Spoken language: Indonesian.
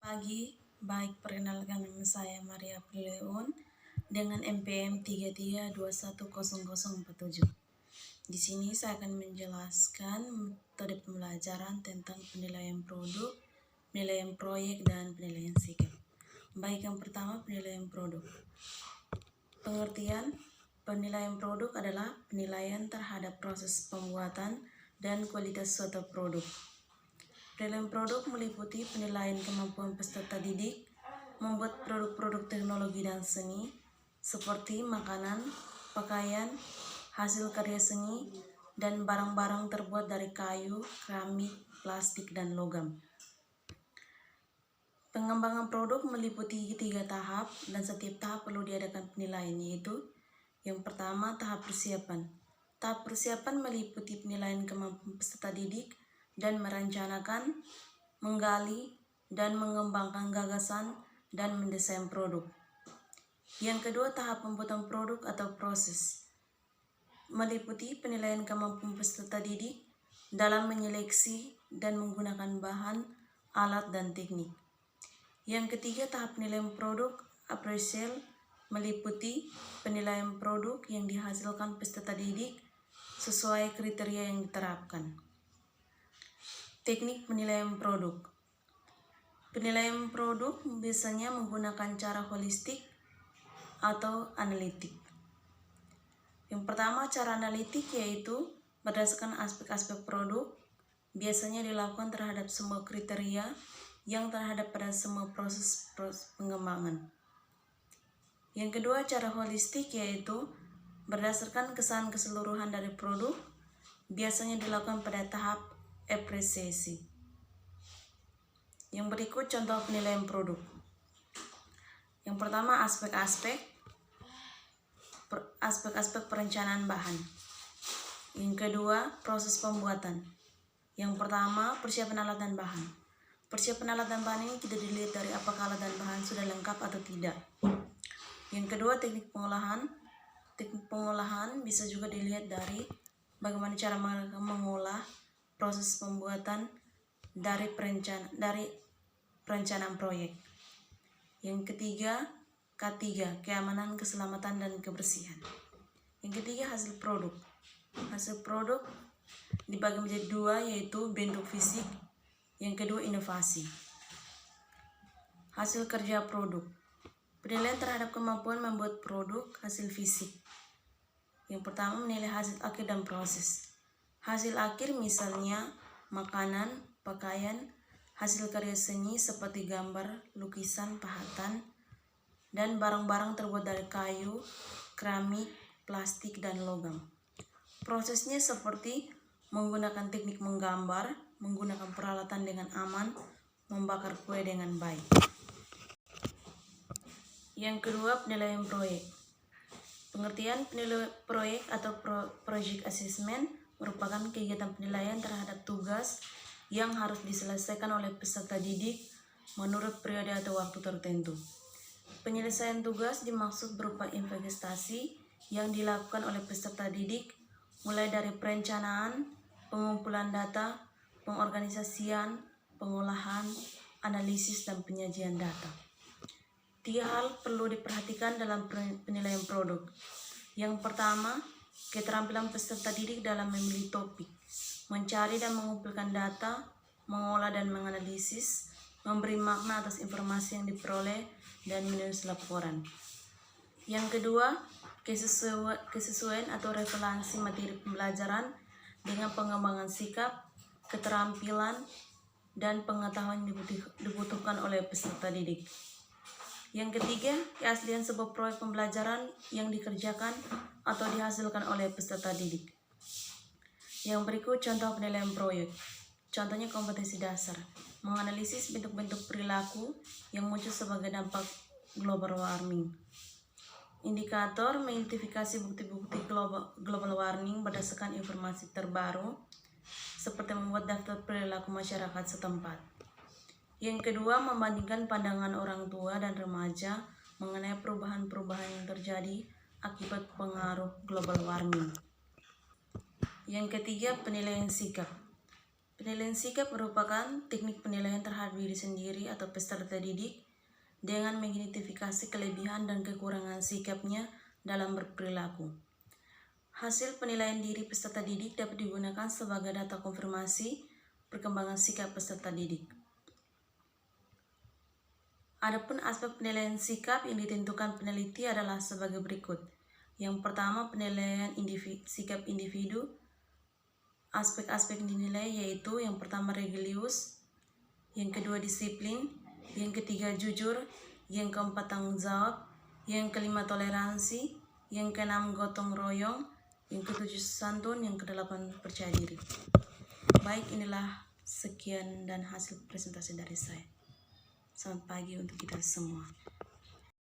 Pagi, baik perkenalkan nama saya Maria Prileon dengan NPM 33210047. Di sini saya akan menjelaskan metode pembelajaran tentang penilaian produk, penilaian proyek, dan penilaian sikap. Baik, yang pertama penilaian produk. Pengertian penilaian produk adalah penilaian terhadap proses pembuatan dan kualitas suatu produk. Penilaian produk meliputi penilaian kemampuan peserta didik membuat produk-produk teknologi dan seni seperti makanan, pakaian, hasil karya seni, dan barang-barang terbuat dari kayu, keramik, plastik, dan logam. Pengembangan produk meliputi 3 tahap dan setiap tahap perlu diadakan penilaian, yaitu yang pertama tahap persiapan. Tahap persiapan meliputi penilaian kemampuan peserta didik dan merencanakan, menggali, dan mengembangkan gagasan dan mendesain produk. Yang kedua, tahap pembuatan produk atau proses. Meliputi penilaian kemampuan peserta didik dalam menyeleksi dan menggunakan bahan, alat, dan teknik. Yang ketiga, tahap penilaian produk appraisal meliputi penilaian produk yang dihasilkan peserta didik sesuai kriteria yang diterapkan. Teknik penilaian produk. Penilaian produk biasanya menggunakan cara holistik atau analitik. Yang pertama, cara analitik yaitu berdasarkan aspek-aspek produk, biasanya dilakukan terhadap semua kriteria yang terhadap pada semua proses pengembangan. Yang kedua, cara holistik yaitu berdasarkan kesan keseluruhan dari produk, biasanya dilakukan pada tahap apresiasi. Yang berikut contoh penilaian produk. Yang pertama, aspek-aspek perencanaan bahan. Yang kedua, proses pembuatan. Yang pertama, persiapan alat dan bahan. Persiapan alat dan bahan ini tidak dilihat dari apakah alat dan bahan sudah lengkap atau tidak. Yang kedua, teknik pengolahan. Teknik pengolahan bisa juga dilihat dari bagaimana cara mengolah proses pembuatan dari perencanaan proyek. Yang ketiga, K3, keamanan, keselamatan, dan kebersihan. Yang ketiga, hasil produk. Hasil produk dibagi menjadi 2, yaitu bentuk fisik. Yang kedua, inovasi. Hasil kerja produk. Penilaian terhadap kemampuan membuat produk hasil fisik. Yang pertama, menilai hasil akhir dan proses. Hasil akhir misalnya makanan, pakaian, hasil karya seni seperti gambar, lukisan, pahatan, dan barang-barang terbuat dari kayu, keramik, plastik, dan logam. Prosesnya seperti menggunakan teknik menggambar, menggunakan peralatan dengan aman, membakar kue dengan baik. Yang kedua, penilaian proyek. Pengertian penilaian proyek atau project assessment merupakan kegiatan penilaian terhadap tugas yang harus diselesaikan oleh peserta didik menurut periode atau waktu tertentu. Penyelesaian tugas dimaksud berupa investasi yang dilakukan oleh peserta didik mulai dari perencanaan, pengumpulan data, pengorganisasian, pengolahan, analisis, dan penyajian data. 3 hal perlu diperhatikan dalam penilaian produk. Yang pertama, keterampilan peserta didik dalam memilih topik, mencari dan mengumpulkan data, mengolah dan menganalisis, memberi makna atas informasi yang diperoleh, dan menulis laporan. Yang kedua, kesesuaian atau relevansi materi pembelajaran dengan pengembangan sikap, keterampilan, dan pengetahuan yang dibutuhkan oleh peserta didik. Yang ketiga, keaslian sebuah proyek pembelajaran yang dikerjakan atau dihasilkan oleh peserta didik. Yang berikut contoh penilaian proyek. Contohnya kompetensi dasar, menganalisis bentuk-bentuk perilaku yang muncul sebagai dampak global warming. Indikator, mengidentifikasi bukti-bukti global warming berdasarkan informasi terbaru, seperti membuat daftar perilaku masyarakat setempat. Yang kedua, membandingkan pandangan orang tua dan remaja mengenai perubahan-perubahan yang terjadi akibat pengaruh global warming. Yang ketiga, penilaian sikap. Penilaian sikap merupakan teknik penilaian terhadap diri sendiri atau peserta didik dengan mengidentifikasi kelebihan dan kekurangan sikapnya dalam berperilaku. Hasil penilaian diri peserta didik dapat digunakan sebagai data konfirmasi perkembangan sikap peserta didik. Adapun aspek penilaian sikap yang ditentukan peneliti adalah sebagai berikut. Yang pertama, penilaian sikap individu. Aspek-aspek yang dinilai yaitu yang pertama religius, yang kedua disiplin, yang ketiga jujur, yang keempat tanggung jawab, yang kelima toleransi, yang keenam gotong royong, yang ketujuh santun, yang kedelapan percaya diri. Baik, inilah sekian dan hasil presentasi dari saya. Selamat pagi untuk kita semua.